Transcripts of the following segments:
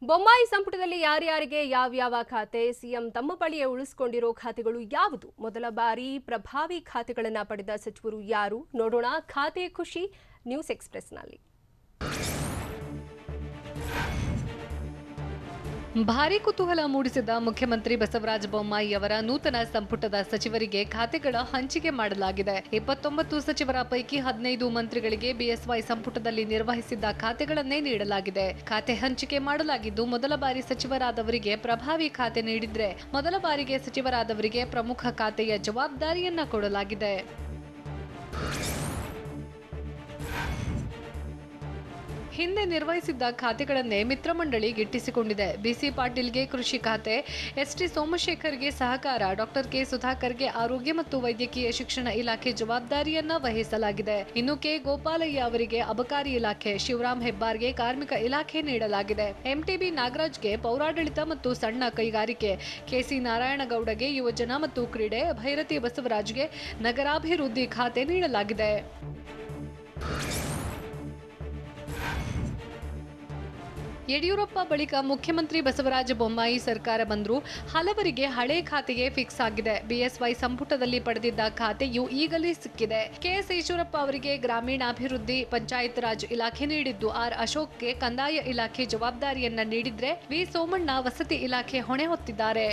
ಬೊಮ್ಮಾಯಿ ಸಂಪುಟದಲ್ಲಿ ಯಾರ್ಯಾರಿಗೆ ಯಾವ್ಯಾವ ಖಾತೆ, ಸಿಎಂ ತಮ್ಮ ಬಳಿಯೇ ಉಳಿಸಿಕೊಂಡಿರೋ ಖಾತೆಗಳು ಯಾವುದು? ಮೊದಲ ಬಾರಿ ಪ್ರಭಾವಿ ಖಾತೆಗಳನ್ನು ಪಡೆದ ಸಚಿವರು ಯಾರು? ನೋಡೋಣ ಖಾತೆ ಖುಷಿ ನ್ಯೂಸ್ ಎಕ್ಸ್‌ಪ್ರೆಸ್‌ನಲ್ಲಿ. ಭಾರೀ ಕುತೂಹಲ ಮೂಡಿಸಿದ ಮುಖ್ಯಮಂತ್ರಿ ಬಸವರಾಜ ಬೊಮ್ಮಾಯಿ ಅವರ ನೂತನ ಸಂಪುಟದ ಸಚಿವರಿಗೆ ಖಾತೆಗಳ ಹಂಚಿಕೆ ಮಾಡಲಾಗಿದೆ. 29 ಸಚಿವರ ಪೈಕಿ 15 ಮಂತ್ರಿಗಳಿಗೆ ಬಿಎಸ್ವೈ ಸಂಪುಟದಲ್ಲಿ ನಿರ್ವಹಿಸಿದ್ದ ಖಾತೆಗಳನ್ನೇ ನೀಡಲಾಗಿದೆ. ಖಾತೆ ಹಂಚಿಕೆ ಮಾಡಲಾಗಿದ್ದು, ಮೊದಲ ಬಾರಿ ಸಚಿವರಾದವರಿಗೆ ಪ್ರಭಾವಿ ಖಾತೆ ನೀಡಿದ್ರೆ, ಮೊದಲ ಬಾರಿಗೆ ಸಚಿವರಾದವರಿಗೆ ಪ್ರಮುಖ ಖಾತೆಯ ಜವಾಬ್ದಾರಿಯನ್ನ ಕೊಡಲಾಗಿದೆ. ಹಿಂದೆ ನಿರ್ವಹಿಸಿದ್ದ ಖಾತೆಗಳನ್ನೇ ಮಿತ್ರಮಂಡಳಿ ಗಿಟ್ಟಿಸಿಕೊಂಡಿದೆ. ಬಿಸಿ ಪಾಟೀಲ್ಗೆ ಕೃಷಿ ಖಾತೆ, ಎಸ್ಟಿ ಸೋಮಶೇಖರ್ಗೆ ಸಹಕಾರ, ಡಾಕ್ಟರ್ ಕೆ ಸುಧಾಕರ್ಗೆ ಆರೋಗ್ಯ ಮತ್ತು ವೈದ್ಯಕೀಯ ಶಿಕ್ಷಣ ಇಲಾಖೆ ಜವಾಬ್ದಾರಿಯನ್ನ ವಹಿಸಲಾಗಿದೆ. ಇನ್ನು ಕೆ ಗೋಪಾಲಯ್ಯ ಅವರಿಗೆ ಅಬಕಾರಿ ಇಲಾಖೆ, ಶಿವರಾಮ್ ಹೆಬ್ಬಾರ್ಗೆ ಕಾರ್ಮಿಕ ಇಲಾಖೆ ನೀಡಲಾಗಿದೆ. ಎಂಟಿಬಿ ನಾಗರಾಜ್ಗೆ ಪೌರಾಡಳಿತ ಮತ್ತು ಸಣ್ಣ ಕೈಗಾರಿಕೆ, ಕೆಸಿ ನಾರಾಯಣಗೌಡಗೆ ಯುವಜನ ಮತ್ತು ಕ್ರೀಡೆ, ಭೈರತಿ ಬಸವರಾಜ್ಗೆ ನಗರಾಭಿವೃದ್ಧಿ ಖಾತೆ ನೀಡಲಾಗಿದೆ. ಯಡಿಯೂರಪ್ಪ ಬಳಿಕ ಮುಖ್ಯಮಂತ್ರಿ ಬಸವರಾಜ ಬೊಮ್ಮಾಯಿ ಸರ್ಕಾರ ಬಂದರೂ ಹಲವರಿಗೆ ಹಳೆ ಖಾತೆಗೆ ಫಿಕ್ಸ್ ಆಗಿದೆ. ಬಿಎಸ್ವೈ ಸಂಪುಟದಲ್ಲಿ ಪಡೆದಿದ್ದ ಖಾತೆಯು ಈಗಲೇ ಸಿಕ್ಕಿದೆ. ಕೆಎಸ್ ಈಶ್ವರಪ್ಪ ಅವರಿಗೆ ಗ್ರಾಮೀಣಾಭಿವೃದ್ಧಿ, ಪಂಚಾಯತ್ ರಾಜ್ ಇಲಾಖೆ ನೀಡಿದ್ದು, ಆರ್ ಅಶೋಕ್ಗೆ ಕಂದಾಯ ಇಲಾಖೆ ಜವಾಬ್ದಾರಿಯನ್ನ ನೀಡಿದ್ರೆ, ವಿ ಸೋಮಣ್ಣ ವಸತಿ ಇಲಾಖೆ ಹೊಣೆ ಹೊತ್ತಿದ್ದಾರೆ.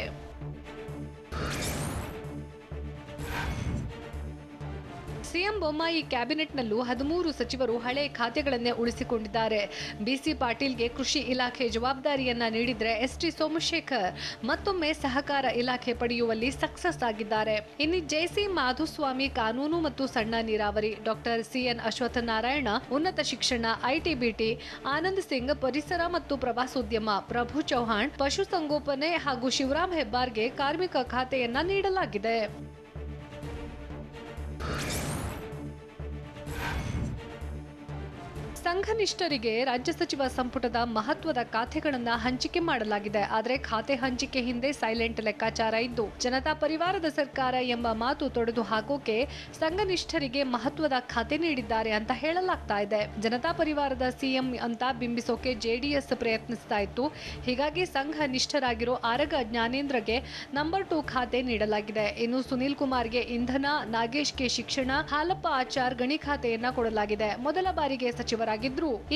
ಸಿಎಂ ಬೊಮ್ಮಾಯಿ ಕ್ಯಾಬಿನೆಟ್ನಲ್ಲೂ 13 ಸಚಿವರು ಹಳೆ ಖಾತೆಗಳನ್ನೇ ಉಳಿಸಿಕೊಂಡಿದ್ದಾರೆ. ಬಿಸಿ ಪಾಟೀಲ್ಗೆ ಕೃಷಿ ಇಲಾಖೆ ಜವಾಬ್ದಾರಿಯನ್ನ ನೀಡಿದ್ರೆ, ಎಸ್ಟಿ ಸೋಮಶೇಖರ್ ಮತ್ತೊಮ್ಮೆ ಸಹಕಾರ ಇಲಾಖೆ ಪಡೆಯುವಲ್ಲಿ ಸಕ್ಸಸ್ ಆಗಿದ್ದಾರೆ. ಇನ್ನು ಜೆಸಿ ಮಾಧುಸ್ವಾಮಿ ಕಾನೂನು ಮತ್ತು ಸಣ್ಣ ನೀರಾವರಿ, ಡಾಕ್ಟರ್ ಸಿಎನ್ ಅಶ್ವತ್ಥನಾರಾಯಣ ಉನ್ನತ ಶಿಕ್ಷಣ, ಐಟಿ-ಬಿಟಿ, ಆನಂದ್ ಸಿಂಗ್ ಪರಿಸರ ಮತ್ತು ಪ್ರವಾಸೋದ್ಯಮ, ಪ್ರಭು ಚೌಹಾಣ್ ಪಶುಸಂಗೋಪನೆ ಹಾಗೂ ಶಿವರಾಮ್ ಹೆಬ್ಬಾರ್ಗೆ ಕಾರ್ಮಿಕ ಖಾತೆಯನ್ನ ನೀಡಲಾಗಿದೆ. ಸಂಘನಿಷ್ಠರಿಗೆ ರಾಜ್ಯ ಸಚಿವ ಸಂಪುಟದ ಮಹತ್ವದ ಖಾತೆಗಳನ್ನು ಹಂಚಿಕೆ ಮಾಡಲಾಗಿದೆ. ಆದರೆ ಖಾತೆ ಹಂಚಿಕೆ ಹಿಂದೆ ಸೈಲೆಂಟ್ ಲೆಕ್ಕಾಚಾರ ಇದ್ದು, ಜನತಾ ಪರಿವಾರದ ಸರ್ಕಾರ ಎಂಬ ಮಾತು ತೊಡೆದು ಹಾಕೋಕೆ ಸಂಘನಿಷ್ಠರಿಗೆ ಮಹತ್ವದ ಖಾತೆ ನೀಡಿದ್ದಾರೆ ಅಂತ ಹೇಳಲಾಗ್ತಾ ಇದೆ. ಜನತಾ ಪರಿವಾರದ ಸಿಎಂ ಅಂತ ಬಿಂಬಿಸೋಕೆ ಜೆಡಿಎಸ್ ಪ್ರಯತ್ನಿಸ್ತಾ ಇತ್ತು. ಹೀಗಾಗಿ ಸಂಘ ನಿಷ್ಠರಾಗಿರೋ ಆರಗ ಜ್ಞಾನೇಂದ್ರಗೆ ನಂಬರ್ 2 ಖಾತೆ ನೀಡಲಾಗಿದೆ. ಇನ್ನು ಸುನೀಲ್ ಕುಮಾರ್ಗೆ ಇಂಧನ, ನಾಗೇಶ್ಗೆ ಶಿಕ್ಷಣ, ಹಾಲಪ್ಪ ಆಚಾರ್ ಗಣಿ ಖಾತೆಯನ್ನ ಕೊಡಲಾಗಿದೆ. ಮೊದಲ ಬಾರಿಗೆ ಸಚಿವರಾಗಿದ್ರು.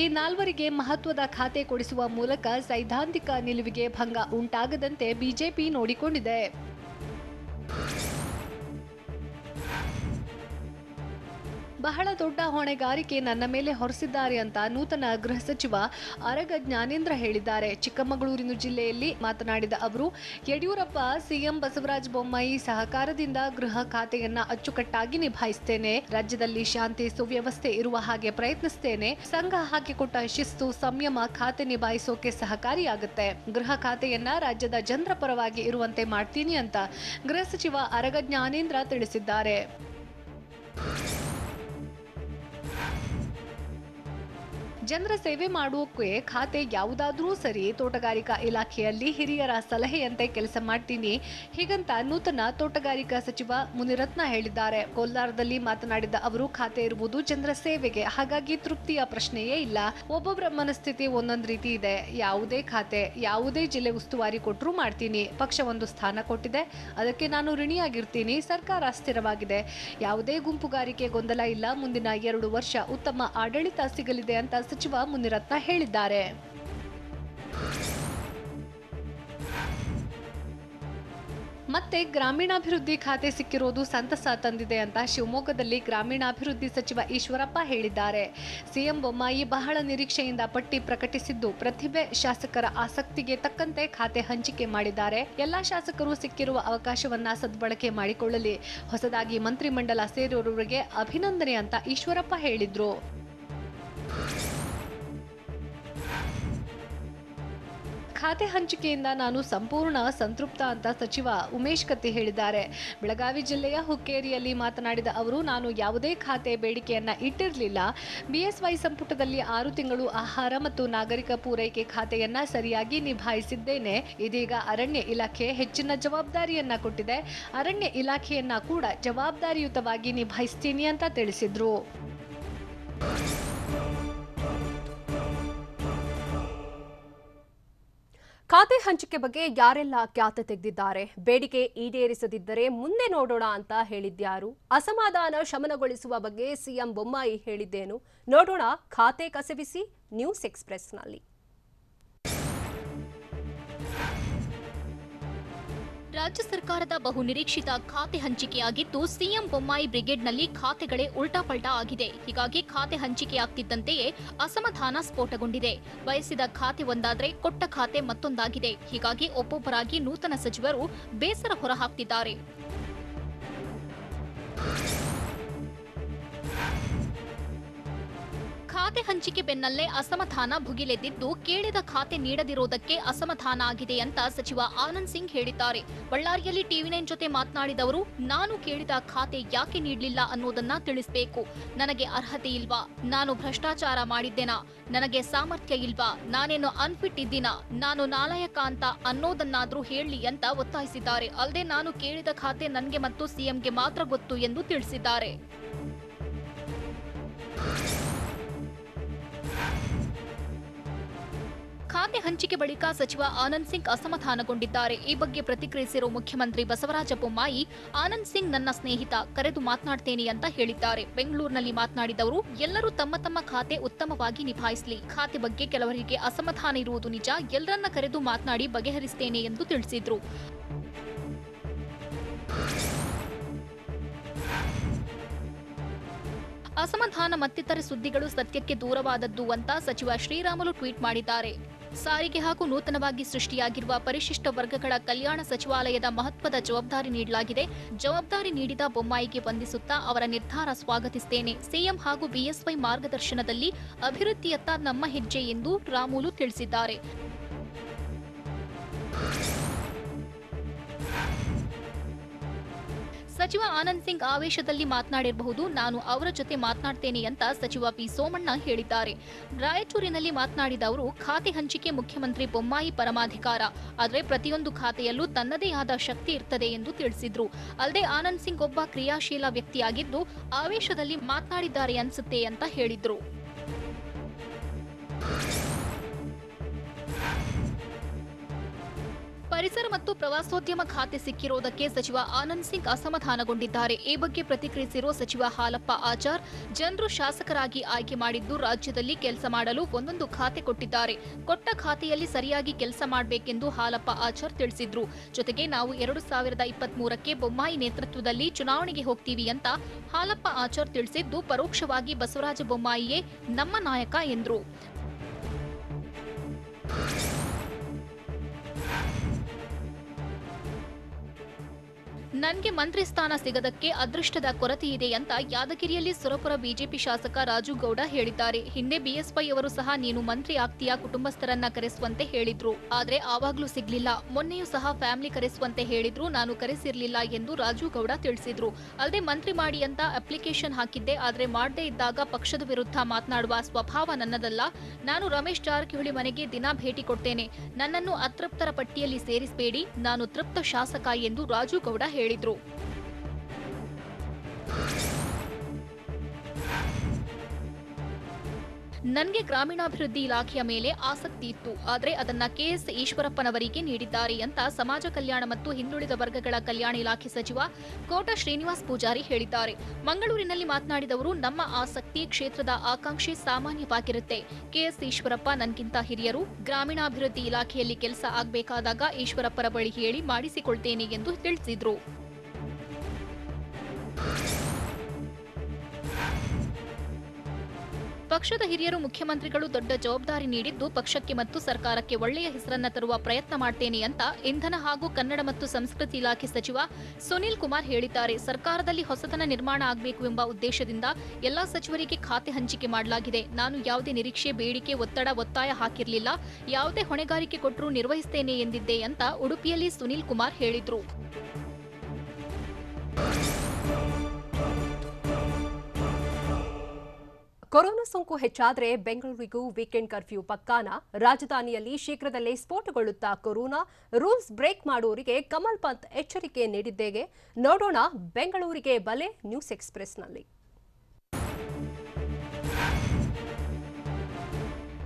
ಈ ನಾಲ್ವರಿಗೆ ಮಹತ್ವದ ಖಾತೆ ಕೊಡಿಸುವ ಮೂಲಕ ಸೈದ್ಧಾಂತಿಕ ನಿಲುವಿಗೆ ಭಂಗ ಉಂಟಾಗದಂತೆ ಬಿಜೆಪಿ ನೋಡಿಕೊಂಡಿದೆ. ಬಹಳ ದೊಡ್ಡ ಹೊಣೆಗಾರಿಕೆ ನನ್ನ ಮೇಲೆ ಹೊರಿಸಿದ್ದಾರೆ ಅಂತ ನೂತನ ಗೃಹ ಸಚಿವ ಆರಗ ಜ್ಞಾನೇಂದ್ರ ಹೇಳಿದ್ದಾರೆ. ಚಿಕ್ಕಮಗಳೂರಿನ ಜಿಲ್ಲೆಯಲ್ಲಿ ಮಾತನಾಡಿದ ಅವರು, ಯಡಿಯೂರಪ್ಪ, ಸಿಎಂ ಬಸವರಾಜ ಬೊಮ್ಮಾಯಿ ಸಹಕಾರದಿಂದ ಗೃಹ ಖಾತೆಯನ್ನ ಅಚ್ಚುಕಟ್ಟಾಗಿ ನಿಭಾಯಿಸುತ್ತೇನೆ. ರಾಜ್ಯದಲ್ಲಿ ಶಾಂತಿ ಸುವ್ಯವಸ್ಥೆ ಇರುವ ಹಾಗೆ ಪ್ರಯತ್ನಿಸುತ್ತೇನೆ. ಸಂಘ ಹಾಕಿಕೊಟ್ಟ ಶಿಸ್ತು, ಸಂಯಮ ಖಾತೆ ನಿಭಾಯಿಸೋಕೆ ಸಹಕಾರಿಯಾಗುತ್ತೆ. ಗೃಹ ಖಾತೆಯನ್ನ ರಾಜ್ಯದ ಜನರ ಪರವಾಗಿ ಇರುವಂತೆ ಮಾಡ್ತೀನಿ ಅಂತ ಗೃಹ ಸಚಿವ ಆರಗ ಜ್ಞಾನೇಂದ್ರ ತಿಳಿಸಿದ್ದಾರೆ. ಜನರ ಸೇವೆ ಮಾಡೋಕೆ ಖಾತೆ ಯಾವುದಾದ್ರೂ ಸರಿ, ತೋಟಗಾರಿಕಾ ಇಲಾಖೆಯಲ್ಲಿ ಹಿರಿಯರ ಸಲಹೆಯಂತೆ ಕೆಲಸ ಮಾಡ್ತೀನಿ, ಹೀಗಂತ ನೂತನ ತೋಟಗಾರಿಕಾ ಸಚಿವ ಮುನಿರತ್ನ ಹೇಳಿದ್ದಾರೆ. ಕೋಲಾರದಲ್ಲಿ ಮಾತನಾಡಿದ ಅವರು, ಖಾತೆ ಇರುವುದು ಜನರ ಸೇವೆಗೆ, ಹಾಗಾಗಿ ತೃಪ್ತಿಯ ಪ್ರಶ್ನೆಯೇ ಇಲ್ಲ. ಒಬ್ಬೊಬ್ಬರ ಮನಸ್ಥಿತಿ ಒಂದೊಂದು ರೀತಿ ಇದೆ. ಯಾವುದೇ ಖಾತೆ, ಯಾವುದೇ ಜಿಲ್ಲೆ ಉಸ್ತುವಾರಿ ಕೊಟ್ಟರೂ ಮಾಡ್ತೀನಿ. ಪಕ್ಷ ಒಂದು ಸ್ಥಾನ ಕೊಟ್ಟಿದೆ, ಅದಕ್ಕೆ ನಾನು ಋಣಿಯಾಗಿರ್ತೀನಿ. ಸರ್ಕಾರ ಸ್ಥಿರವಾಗಿದೆ, ಯಾವುದೇ ಗುಂಪುಗಾರಿಕೆ ಗೊಂದಲ ಇಲ್ಲ. ಮುಂದಿನ 2 ವರ್ಷ ಉತ್ತಮ ಆಡಳಿತ ಸಿಗಲಿದೆ ಅಂತ ಸಚಿವ ಮುನಿರತ್ನ ಹೇಳಿದ್ದಾರೆ. ಮತ್ತೆ ಗ್ರಾಮೀಣಾಭಿವೃದ್ಧಿ ಖಾತೆ ಸಿಕ್ಕಿರೋದು ಸಂತಸ ತಂದಿದೆ ಅಂತ ಶಿವಮೊಗ್ಗದಲ್ಲಿ ಗ್ರಾಮೀಣಾಭಿವೃದ್ಧಿ ಸಚಿವ ಈಶ್ವರಪ್ಪ ಹೇಳಿದ್ದಾರೆ. ಸಿಎಂ ಬೊಮ್ಮಾಯಿ ಬಹಳ ನಿರೀಕ್ಷೆಯಿಂದ ಪಟ್ಟಿ ಪ್ರಕಟಿಸಿದ್ದು, ಪ್ರತಿಭೆ, ಶಾಸಕರ ಆಸಕ್ತಿಗೆ ತಕ್ಕಂತೆ ಖಾತೆ ಹಂಚಿಕೆ ಮಾಡಿದ್ದಾರೆ. ಎಲ್ಲಾ ಶಾಸಕರು ಸಿಕ್ಕಿರುವ ಅವಕಾಶವನ್ನ ಸದ್ಬಳಕೆ ಮಾಡಿಕೊಳ್ಳಲಿ. ಹೊಸದಾಗಿ ಮಂತ್ರಿಮಂಡಲ ಸೇರಿರುವವರಿಗೆ ಅಭಿನಂದನೆ ಅಂತ ಈಶ್ವರಪ್ಪ ಹೇಳಿದ್ರು. ಖಾತೆ ಹಂಚಿಕೆಯಿಂದ ನಾನು ಸಂಪೂರ್ಣ ಸಂತೃಪ್ತ ಅಂತ ಸಚಿವ ಉಮೇಶ್ ಕತ್ತಿ ಹೇಳಿದ್ದಾರೆ. ಬೆಳಗಾವಿ ಜಿಲ್ಲೆಯ ಹುಕ್ಕೇರಿಯಲ್ಲಿ ಮಾತನಾಡಿದ ಅವರು, ನಾನು ಯಾವುದೇ ಖಾತೆ ಬೇಡಿಕೆಯನ್ನ ಇಟ್ಟಿರಲಿಲ್ಲ. ಬಿಎಸ್ವೈ ಸಂಪುಟದಲ್ಲಿ 6 ತಿಂಗಳು ಆಹಾರ ಮತ್ತು ನಾಗರಿಕ ಪೂರೈಕೆ ಖಾತೆಯನ್ನ ಸರಿಯಾಗಿ ನಿಭಾಯಿಸಿದ್ದೇನೆ. ಇದೀಗ ಅರಣ್ಯ ಇಲಾಖೆ ಹೆಚ್ಚಿನ ಜವಾಬ್ದಾರಿಯನ್ನ ಕೊಟ್ಟಿದೆ. ಅರಣ್ಯ ಇಲಾಖೆಯನ್ನ ಕೂಡ ಜವಾಬ್ದಾರಿಯುತವಾಗಿ ನಿಭಾಯಿಸ್ತೀನಿ ಅಂತ ತಿಳಿಸಿದ್ರು. ಖಾತೆ ಹಂಚಿಕೆ ಬಗ್ಗೆ ಯಾರೆಲ್ಲ ಕ್ಯಾತೆ ತೆಗೆದಿದ್ದಾರೆ, ಬೇಡಿಕೆ ಈಡೇರಿಸದಿದ್ದರೆ ಮುಂದೆ ನೋಡೋಣ ಅಂತ ಹೇಳಿದ್ಯಾರು, ಅಸಮಾಧಾನ ಶಮನಗೊಳಿಸುವ ಬಗ್ಗೆ ಸಿಎಂ ಬೊಮ್ಮಾಯಿ ಹೇಳಿದ್ದೇನು ನೋಡೋಣ ಖಾತೆ ಕಸವಿಸಿ ನ್ಯೂಸ್ ಎಕ್ಸ್‌ಪ್ರೆಸ್‌ನಲ್ಲಿ. ರಾಜ್ಯ ಸರ್ಕಾರದ ಬಹುನಿರೀಕ್ಷಿತ ಖಾತೆ ಹಂಚಿಕೆಯಾಗಿದ್ದು ಸಿಎಂ ಬೊಮ್ಮಾಯಿ ಬ್ರಿಗೇಡ್ನಲ್ಲಿ ಖಾತೆಗಳೇ ಉಲ್ಟಾಪಲ್ಟಾ ಆಗಿದೆ. ಹೀಗಾಗಿ ಖಾತೆ ಹಂಚಿಕೆಯಾಗ್ತಿದ್ದಂತೆಯೇ ಅಸಮಾಧಾನ ಸ್ಫೋಟಗೊಂಡಿದೆ. ಬಯಸಿದ ಖಾತೆ ಒಂದಾದ್ರೆ ಕೊಟ್ಟ ಖಾತೆ ಮತ್ತೊಂದಾಗಿದೆ. ಹೀಗಾಗಿ ಒಬ್ಬೊಬ್ಬರಾಗಿ ನೂತನ ಸಚಿವರು ಬೇಸರ ಹೊರಹಾಕ್ತಿದ್ದಾರೆ. ಖಾತೆ ಹಂಚಿಕೆ ಬೆನ್ನಲ್ಲೇ ಅಸಮಾಧಾನ ಭುಗಿಲೆದ್ದಿದ್ದು, ಕೇಳಿದ ಖಾತೆ ನೀಡದಿರುವುದಕ್ಕೆ ಅಸಮಾಧಾನ ಆಗಿದೆ ಅಂತ ಸಚಿವ ಆನಂದ್ ಸಿಂಗ್ ಹೇಳಿದ್ದಾರೆ. ಬಳ್ಳಾರಿಯಲ್ಲಿ ಟಿವಿ9 ಜೊತೆ ಮಾತನಾಡಿದವರು, ನಾನು ಕೇಳಿದ ಖಾತೆ ಯಾಕೆ ನೀಡಲಿಲ್ಲ ಅನ್ನೋದನ್ನ ತಿಳಿಸಬೇಕು. ನನಗೆ ಅರ್ಹತೆ ಇಲ್ವಾ? ನಾನು ಭ್ರಷ್ಟಾಚಾರ ಮಾಡಿದ್ದೇನಾ? ನನಗೆ ಸಾಮರ್ಥ್ಯ ಇಲ್ವಾ? ನಾನೇನು ಅನ್ಫಿಟ್ ಇದ್ದೀನಾ? ನಾನು ನಾಲಾಯಕ ಅಂತ ಅನ್ನೋದನ್ನಾದ್ರೂ ಹೇಳಿ ಅಂತ ಒತ್ತಾಯಿಸಿದ್ದಾರೆ. ಅಲ್ಲದೆ ನಾನು ಕೇಳಿದ ಖಾತೆ ನನಗೆ ಮತ್ತು ಸಿಎಂಗೆ ಮಾತ್ರ ಗೊತ್ತು ಎಂದು ತಿಳಿಸಿದ್ದಾರೆ. ಖಾತೆ ಹಂಚಿಕೆ ಬಳಿಕ ಸಚಿವ ಆನಂದ್ ಸಿಂಗ್ ಅಸಮಾಧಾನಗೊಂಡಿದ್ದಾರೆ. ಈ ಬಗ್ಗೆ ಪ್ರತಿಕ್ರಿಯಿಸಿರುವ ಮುಖ್ಯಮಂತ್ರಿ ಬಸವರಾಜ ಬೊಮ್ಮಾಯಿ, ಆನಂದ್ ಸಿಂಗ್ ನನ್ನ ಸ್ನೇಹಿತ, ಕರೆದು ಮಾತನಾಡ್ತೇನೆ ಅಂತ ಹೇಳಿದ್ದಾರೆ. ಬೆಂಗಳೂರಿನಲ್ಲಿ ಮಾತನಾಡಿದವರು, ಎಲ್ಲರೂ ತಮ್ಮ ತಮ್ಮ ಖಾತೆ ಉತ್ತಮವಾಗಿ ನಿಭಾಯಿಸಲಿ. ಖಾತೆ ಬಗ್ಗೆ ಕೆಲವರಿಗೆ ಅಸಮಾಧಾನ ಇರುವುದು ನಿಜ. ಎಲ್ಲರನ್ನ ಕರೆದು ಮಾತನಾಡಿ ಬಗೆಹರಿಸುತ್ತೇನೆ ಎಂದು ತಿಳಿಸಿದ್ರು. ಅಸಮಾಧಾನ ಮತ್ತಿತರ ಸುದ್ದಿಗಳು ಸತ್ಯಕ್ಕೆ ದೂರವಾದದ್ದು ಅಂತ ಸಚಿವ ಶ್ರೀರಾಮುಲು ಟ್ವೀಟ್ ಮಾಡಿದ್ದಾರೆ. ಸಾರಿಗೆ ಹಾಗೂ ನೂತನವಾಗಿ ಸೃಷ್ಟಿಯಾಗಿರುವ ಪರಿಶಿಷ್ಟ ವರ್ಗಗಳ ಕಲ್ಯಾಣ ಸಚಿವಾಲಯದ ಮಹತ್ವದ ಜವಾಬ್ದಾರಿ ನೀಡಲಾಗಿದೆ. ಜವಾಬ್ದಾರಿ ನೀಡಿದ ಬೊಮ್ಮಾಯಿಗೆ ವಂದಿಸುತ್ತಾ ಅವರ ನಿರ್ಧಾರ ಸ್ವಾಗತಿಸುತ್ತೇನೆ. ಸಿಎಂ ಹಾಗೂ ಬಿಎಸ್ವೈ ಮಾರ್ಗದರ್ಶನದಲ್ಲಿ ಅಭಿವೃದ್ಧಿಯತ್ತ ನಮ್ಮ ಹೆಜ್ಜೆ ಎಂದು ರಾಮುಲು ತಿಳಿಸಿದ್ದಾರೆ. ಸಚಿವ ಆನಂದ್ ಸಿಂಗ್ ಆವೇಶದಲ್ಲಿ ಮಾತನಾಡಿರಬಹುದು. ನಾನು ಅವರ ಜೊತೆ ಮಾತನಾಡ್ತೇನೆ ಅಂತ ಸಚಿವ ಪಿ ಸೋಮಣ್ಣ ಹೇಳಿದ್ದಾರೆ. ರಾಯಚೂರಿನಲ್ಲಿ ಮಾತನಾಡಿದ ಅವರು, ಖಾತೆ ಹಂಚಿಕೆ ಮುಖ್ಯಮಂತ್ರಿ ಬೊಮ್ಮಾಯಿ ಪರಮಾಧಿಕಾರ. ಆದರೆ ಪ್ರತಿಯೊಂದು ಖಾತೆಯಲ್ಲೂ ತನ್ನದೇ ಆದ ಶಕ್ತಿ ಇರ್ತದೆ ಎಂದು ತಿಳಿಸಿದ್ರು. ಅಲ್ಲದೆ ಆನಂದ್ ಸಿಂಗ್ ಒಬ್ಬ ಕ್ರಿಯಾಶೀಲ ವ್ಯಕ್ತಿಯಾಗಿದ್ದು ಆವೇಶದಲ್ಲಿ ಮಾತನಾಡಿದ್ದಾರೆ ಅನ್ಸುತ್ತೆ ಅಂತ ಹೇಳಿದ್ರು. ಪರಿಸರ ಮತ್ತು ಪ್ರವಾಸೋದ್ಯಮ ಖಾತೆ ಸಿಕ್ಕಿರುವುದಕ್ಕೆ ಸಚಿವ ಆನಂದ್ ಸಿಂಗ್ ಅಸಮಾಧಾನಗೊಂಡಿದ್ದಾರೆ. ಈ ಬಗ್ಗೆ ಪ್ರತಿಕ್ರಿಯಿಸಿರುವ ಸಚಿವ ಹಾಲಪ್ಪ ಆಚಾರ್, ಜನರು ಶಾಸಕರಾಗಿ ಆಯ್ಕೆ ಮಾಡಿದ್ದು ರಾಜ್ಯದಲ್ಲಿ ಕೆಲಸ ಮಾಡಲು ಒಂದೊಂದು ಖಾತೆ ಕೊಟ್ಟಿದ್ದಾರೆ. ಕೊಟ್ಟ ಖಾತೆಯಲ್ಲಿ ಸರಿಯಾಗಿ ಕೆಲಸ ಮಾಡಬೇಕೆಂದು ಹಾಲಪ್ಪ ಆಚಾರ್ ತಿಳಿಸಿದ್ರು. ಜೊತೆಗೆ ನಾವು 2023ಕ್ಕೆ ಬೊಮ್ಮಾಯಿ ನೇತೃತ್ವದಲ್ಲಿ ಚುನಾವಣೆಗೆ ಹೋಗ್ತೀವಿ ಅಂತ ಹಾಲಪ್ಪ ಆಚಾರ್ ತಿಳಿಸಿದ್ದು, ಪರೋಕ್ಷವಾಗಿ ಬಸವರಾಜ ಬೊಮ್ಮಾಯಿಯೇ ನಮ್ಮ ನಾಯಕ ಎಂದರು. ನನಗೆ ಮಂತ್ರಿ ಸ್ಥಾನ ಸಿಗದಕ್ಕೆ ಅದೃಷ್ಟದ ಕೊರತೆ ಇದೆ ಅಂತ ಯಾದಗಿರಿಯಲ್ಲಿ ಸುರಪುರ ಬಿಜೆಪಿ ಶಾಸಕ ರಾಜು ಗೌಡ ಹೇಳಿದ್ದಾರೆ. ಹಿಂದೆ ಬಿಎಸ್ವೈ ಅವರು ಸಹ ನೀನು ಮಂತ್ರಿ ಆಗ್ತೀಯಾ, ಕುಟುಂಬಸ್ಥರನ್ನ ಕರೆಸುವಂತೆ ಹೇಳಿದ್ರು. ಆದ್ರೆ ಆವಾಗ್ಲೂ ಸಿಗ್ಲಿಲ್ಲ. ಮೊನ್ನೆಯೂ ಸಹ ಫ್ಯಾಮಿಲಿ ಕರೆಸುವಂತೆ ಹೇಳಿದ್ರು, ನಾನು ಕರೆಸಿರ್ಲಿಲ್ಲ ಎಂದು ರಾಜು ಗೌಡ ತಿಳಿಸಿದ್ರು. ಅಲ್ಲದೆ ಮಂತ್ರಿ ಮಾಡಿ ಅಂತ ಅಪ್ಲಿಕೇಶನ್ ಹಾಕಿದ್ದೆ, ಆದ್ರೆ ಮಾಡದೇ ಇದ್ದಾಗ ಪಕ್ಷದ ವಿರುದ್ಧ ಮಾತನಾಡುವ ಸ್ವಭಾವ ನನ್ನದಲ್ಲ. ನಾನು ರಮೇಶ್ ಜಾರಕಿಹೊಳಿ ಮನೆಗೆ ದಿನ ಭೇಟಿ ಕೊಡ್ತೇನೆ. ನನ್ನನ್ನು ಅತೃಪ್ತರ ಪಟ್ಟಿಯಲ್ಲಿ ಸೇರಿಸಬೇಡಿ. ನಾನು ತೃಪ್ತ ಶಾಸಕ ಎಂದು ರಾಜು ಗೌಡ ಹೇಳಿದ್ರು. ನನಗೆ ಗ್ರಾಮೀಣಾಭಿವೃದ್ಧಿ ಇಲಾಖೆಯ ಮೇಲೆ ಆಸಕ್ತಿ ಇತ್ತು, ಆದರೆ ಅದನ್ನ ಕೆಎಸ್ ಈಶ್ವರಪ್ಪನವರಿಗೆ ನೀಡಿದ್ದಾರೆ ಅಂತ ಸಮಾಜ ಕಲ್ಯಾಣ ಮತ್ತು ಹಿಂದುಳಿದ ವರ್ಗಗಳ ಕಲ್ಯಾಣ ಇಲಾಖೆ ಸಚಿವ ಕೋಟ ಶ್ರೀನಿವಾಸ್ ಪೂಜಾರಿ ಹೇಳಿದ್ದಾರೆ. ಮಂಗಳೂರಿನಲ್ಲಿ ಮಾತನಾಡಿದವರು, ನಮ್ಮ ಆಸಕ್ತಿ, ಕ್ಷೇತ್ರದ ಆಕಾಂಕ್ಷೆ ಸಾಮಾನ್ಯವಾಗಿರುತ್ತೆ. ಕೆಎಸ್ ಈಶ್ವರಪ್ಪ ನನಗಿಂತ ಹಿರಿಯರು. ಗ್ರಾಮೀಣಾಭಿವೃದ್ಧಿ ಇಲಾಖೆಯಲ್ಲಿ ಕೆಲಸ ಆಗಬೇಕಾದಾಗ ಈಶ್ವರಪ್ಪರ ಬಳಿ ಹೇಳಿ ಮಾಡಿಸಿಕೊಳ್ತೇನೆ ಎಂದು ತಿಳಿಸಿದ್ರು. ಪಕ್ಷದ ಹಿರಿಯರು, ಮುಖ್ಯಮಂತ್ರಿಗಳು ದೊಡ್ಡ ಜವಾಬ್ದಾರಿ ನೀಡಿದ್ದು ಪಕ್ಷಕ್ಕೆ ಮತ್ತು ಸರ್ಕಾರಕ್ಕೆ ಒಳ್ಳೆಯ ಹೆಸರನ್ನ ತರುವ ಪ್ರಯತ್ನ ಮಾಡ್ತೇನೆ ಅಂತ ಇಂಧನ ಹಾಗೂ ಕನ್ನಡ ಮತ್ತು ಸಂಸ್ಕೃತಿ ಇಲಾಖೆ ಸಚಿವ ಸುನೀಲ್ ಕುಮಾರ್ ಹೇಳಿದ್ದಾರೆ. ಸರ್ಕಾರದಲ್ಲಿ ಹೊಸತನ ನಿರ್ಮಾಣ ಆಗಬೇಕು ಎಂಬ ಉದ್ದೇಶದಿಂದ ಎಲ್ಲಾ ಸಚಿವರಿಗೆ ಖಾತೆ ಹಂಚಿಕೆ ಮಾಡಲಾಗಿದೆ. ನಾನು ಯಾವುದೇ ನಿರೀಕ್ಷೆ, ಬೇಡಿಕೆ, ಒತ್ತಾಯ ಹಾಕಿರಲಿಲ್ಲ. ಯಾವುದೇ ಹೊಣೆಗಾರಿಕೆ ಕೊಟ್ಟರೂ ನಿರ್ವಹಿಸುತ್ತೇನೆ ಎಂದಿದ್ದೆ ಅಂತ ಉಡುಪಿಯಲ್ಲಿ ಸುನೀಲ್ ಕುಮಾರ್ ಹೇಳಿದ್ರು. ಕೊರೋನಾ ಸೋಂಕು ಹೆಚ್ಚಾದರೆ ಬೆಂಗಳೂರಿಗೂ ವೀಕೆಂಡ್ ಕರ್ಫ್ಯೂ ಪಕ್ಕಾನ? ರಾಜಧಾನಿಯಲ್ಲಿ ಶೀಘ್ರದಲ್ಲೇ ಸ್ಫೋಟಗೊಳ್ಳುತ್ತಾ ಕೊರೋನಾ? ರೂಲ್ಸ್ ಬ್ರೇಕ್ ಮಾಡುವವರಿಗೆ ಕಮಲ್ ಪಂತ್ ಎಚ್ಚರಿಕೆ ನೀಡಿದ್ದೇಗೆ ನೋಡೋಣ ಬೆಂಗಳೂರಿಗೆ ಬಲೆ ನ್ಯೂಸ್ ಎಕ್ಸ್‌ಪ್ರೆಸ್‌ನಲ್ಲಿ.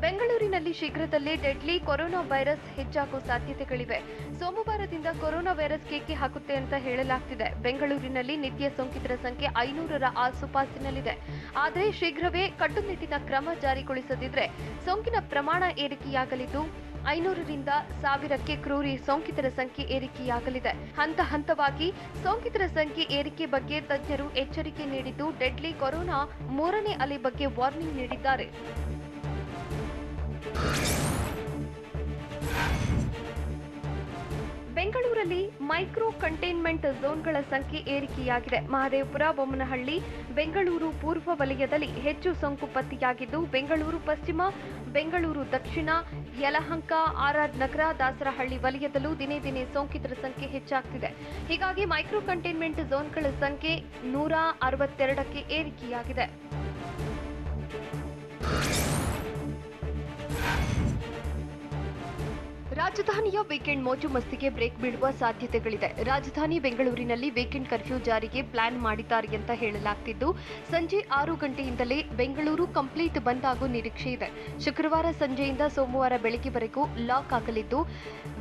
ಬೆಂಗಳೂರಿನ ಬೆಂಗಳೂರಿನಲ್ಲಿ ಶೀಘ್ರದಲ್ಲೇ ಡೆಡ್ಲಿ ಕೊರೋನಾ ವೈರಸ್ ಹೆಚ್ಚಾಗುವ ಸಾಧ್ಯತೆಗಳಿವೆ. ಸೋಮವಾರದಿಂದ ಕೊರೋನಾ ವೈರಸ್ ಕೇಕೆ ಹಾಕುತ್ತೆ ಅಂತ ಹೇಳಲಾಗ್ತಿದೆ. ಬೆಂಗಳೂರಿನಲ್ಲಿ ನಿತ್ಯ ಸೋಂಕಿತರ ಸಂಖ್ಯೆ 500ರ ಆಸುಪಾಸಿನಲ್ಲಿದೆ. ಆದರೆ ಶೀಘ್ರವೇ ಕಟ್ಟುನಿಟ್ಟಿನ ಕ್ರಮ ಜಾರಿಗೊಳಿಸದಿದ್ರೆ ಸೋಂಕಿನ ಪ್ರಮಾಣ ಏರಿಕೆಯಾಗಲಿದ್ದು 500ರಿಂದ 1000ಕ್ಕೆ ಕ್ರೂರಿ ಸೋಂಕಿತರ ಸಂಖ್ಯೆ ಏರಿಕೆಯಾಗಲಿದೆ. ಹಂತ ಹಂತವಾಗಿ ಸೋಂಕಿತರ ಸಂಖ್ಯೆ ಏರಿಕೆ ಬಗ್ಗೆ ತಜ್ಞರು ಎಚ್ಚರಿಕೆ ನೀಡಿದ್ದು, ಡೆಡ್ಲಿ ಕೊರೋನಾ 3ನೇ ಅಲೆ ಬಗ್ಗೆ ವಾರ್ನಿಂಗ್ ನೀಡಿದ್ದಾರೆ. ಬೆಂಗಳೂರಲ್ಲಿ ಮೈಕ್ರೋ ಕಂಟೈನ್ಮೆಂಟ್ ಝೋನ್ಗಳ ಸಂಖ್ಯೆ ಏರಿಕೆಯಾಗಿದೆ. ಮಹದೇವಪುರ, ಬೊಮ್ಮನಹಳ್ಳಿ, ಬೆಂಗಳೂರು ಪೂರ್ವ ವಲಯದಲ್ಲಿ ಹೆಚ್ಚು ಸೋಂಕು ಪತ್ತೆಯಾಗಿದ್ದು, ಬೆಂಗಳೂರು ಪಶ್ಚಿಮ, ಬೆಂಗಳೂರು ದಕ್ಷಿಣ, ಯಲಹಂಕ, ಆರ್ ನಗರ, ದಾಸರಹಳ್ಳಿ ವಲಯದಲ್ಲೂ ದಿನೇ ದಿನೇ ಸೋಂಕಿತರ ಸಂಖ್ಯೆ ಹೆಚ್ಚಾಗ್ತಿದೆ. ಹೀಗಾಗಿ ಮೈಕ್ರೋ ಕಂಟೈನ್ಮೆಂಟ್ ಝೋನ್ಗಳ ಸಂಖ್ಯೆ 162ಕ್ಕೆ ಏರಿಕೆಯಾಗಿದೆ. ರಾಜಧಾನಿಯ ವೀಕೆಂಡ್ ಮೋಜು ಮಸ್ತಿಗೆ ಬ್ರೇಕ್ ಬೀಳುವ ಸಾಧ್ಯತೆಗಳಿದೆ. ರಾಜಧಾನಿ ಬೆಂಗಳೂರಿನಲ್ಲಿ ವೀಕೆಂಡ್ ಕರ್ಫ್ಯೂ ಜಾರಿಗೆ ಪ್ಲಾನ್ ಮಾಡಿದ್ದಾರೆ ಅಂತ ಹೇಳಲಾಗ್ತಿದ್ದು, ಸಂಜೆ 6 ಗಂಟೆಯಿಂದಲೇ ಬೆಂಗಳೂರು ಕಂಪ್ಲೀಟ್ ಬಂದ್ ಆಗೋ ನಿರೀಕ್ಷೆ ಇದೆ. ಶುಕ್ರವಾರ ಸಂಜೆಯಿಂದ ಸೋಮವಾರ ಬೆಳಗ್ಗೆವರೆಗೂ ಲಾಕ್ ಆಗಲಿದ್ದು,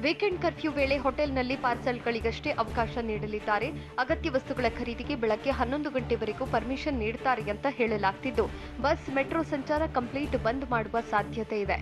ವೀಕೆಂಡ್ ಕರ್ಫ್ಯೂ ವೇಳೆ ಹೋಟೆಲ್ನಲ್ಲಿ ಪಾರ್ಸಲ್ಗಳಿಗಷ್ಟೇ ಅವಕಾಶ ನೀಡಲಿದ್ದಾರೆ. ಅಗತ್ಯ ವಸ್ತುಗಳ ಖರೀದಿಗೆ ಬೆಳಗ್ಗೆ 11 ಗಂಟೆವರೆಗೂ ಪರ್ಮಿಷನ್ ನೀಡುತ್ತಾರೆ ಅಂತ ಹೇಳಲಾಗ್ತಿದ್ದು, ಬಸ್, ಮೆಟ್ರೋ ಸಂಚಾರ ಕಂಪ್ಲೀಟ್ ಬಂದ್ ಮಾಡುವ ಸಾಧ್ಯತೆ ಇದೆ.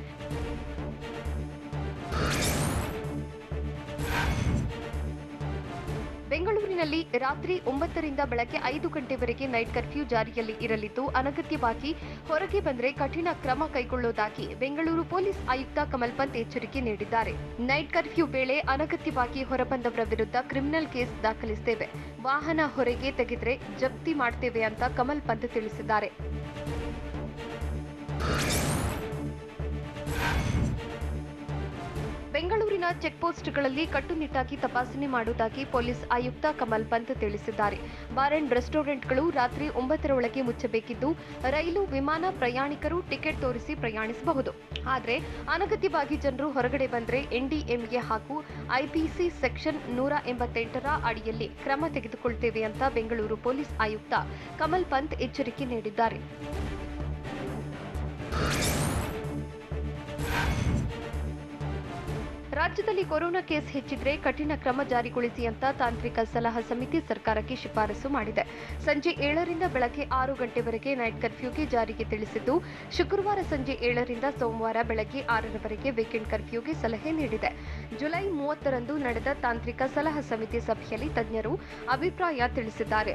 ಬೆಂಗಳೂರಿನಲ್ಲಿ ರಾತ್ರಿ 9ರಿಂದ ಬೆಳಗ್ಗೆ 5 ಗಂಟೆವರೆಗೆ ನೈಟ್ ಕರ್ಫ್ಯೂ ಜಾರಿಯಲ್ಲಿ ಇರಲಿದ್ದು, ಅನಗತ್ಯವಾಗಿ ಹೊರಗೆ ಬಂದರೆ ಕಠಿಣ ಕ್ರಮ ಕೈಗೊಳ್ಳುವುದಾಗಿ ಬೆಂಗಳೂರು ಪೊಲೀಸ್ ಆಯುಕ್ತ ಕಮಲ್ ಪಂತ್ ಎಚ್ಚರಿಕೆ ನೀಡಿದ್ದಾರೆ. ನೈಟ್ ಕರ್ಫ್ಯೂ ವೇಳೆ ಅನಗತ್ಯವಾಗಿ ಹೊರಬಂದವರ ವಿರುದ್ಧ ಕ್ರಿಮಿನಲ್ ಕೇಸ್ ದಾಖಲಿಸುತ್ತೇವೆ, ವಾಹನ ಹೊರಗೆ ತೆಗೆದರೆ ಜಪ್ತಿ ಮಾಡ್ತೇವೆ ಅಂತ ಕಮಲ್ ಪಂತ್ ತಿಳಿಸಿದ್ದಾರೆ. ಬೆಂಗಳೂರಿನ ಚೆಕ್ಪೋಸ್ಟ್ಗಳಲ್ಲಿ ಕಟ್ಟುನಿಟ್ಟಾಗಿ ತಪಾಸಣೆ ಮಾಡುವುದಾಗಿ ಪೊಲೀಸ್ ಆಯುಕ್ತ ಕಮಲ್ ಪಂತ್ ತಿಳಿಸಿದ್ದಾರೆ. ಬಾರ್ ಅಂಡ್ ರೆಸ್ಟೋರೆಂಟ್ಗಳು ರಾತ್ರಿ 9ರ ಒಳಗೆ ಮುಚ್ಚಬೇಕಿದ್ದು, ರೈಲು, ವಿಮಾನ ಪ್ರಯಾಣಿಕರು ಟಿಕೆಟ್ ತೋರಿಸಿ ಪ್ರಯಾಣಿಸಬಹುದು. ಆದರೆ ಅನಗತ್ಯವಾಗಿ ಜನರು ಹೊರಗಡೆ ಬಂದರೆ ಎನ್ಡಿಎಂಎ ಹಾಗೂ ಐಪಿಸಿ ಸೆಕ್ಷನ್ 188ರ ಅಡಿಯಲ್ಲಿ ಕ್ರಮ ತೆಗೆದುಕೊಳ್ಳುತ್ತೇವೆ ಅಂತ ಬೆಂಗಳೂರು ಪೊಲೀಸ್ ಆಯುಕ್ತ ಕಮಲ್ ಪಂತ್ ಎಚ್ಚರಿಕೆ ನೀಡಿದ್ದಾರೆ. ರಾಜ್ಯದಲ್ಲಿ ಕೊರೋನಾ ಕೇಸ್ ಹೆಚ್ಚಿದ್ರೆ ಕಠಿಣ ಕ್ರಮ ಜಾರಿಗೊಳಿಸಿ ಅಂತ ತಾಂತ್ರಿಕ ಸಲಹಾ ಸಮಿತಿ ಸರ್ಕಾರಕ್ಕೆ ಶಿಫಾರಸು ಮಾಡಿದೆ. ಸಂಜೆ 7ರಿಂದ ಬೆಳಗ್ಗೆ 6 ಗಂಟೆವರೆಗೆ ನೈಟ್ ಕರ್ಫ್ಯೂಗೆ ಜಾರಿಗೆ ತಿಳಿಸಿದ್ದು, ಶುಕ್ರವಾರ ಸಂಜೆ 7ರಿಂದ ಸೋಮವಾರ ಬೆಳಗ್ಗೆ 6ರವರೆಗೆ ವೀಕೆಂಡ್ ಕರ್ಫ್ಯೂಗೆ ಸಲಹೆ ನೀಡಿದೆ. ಜುಲೈ 30ರಂದು ನಡೆದ ತಾಂತ್ರಿಕ ಸಲಹಾ ಸಮಿತಿ ಸಭೆಯಲ್ಲಿ ತಜ್ಞರು ಅಭಿಪ್ರಾಯ ತಿಳಿಸಿದ್ದಾರೆ.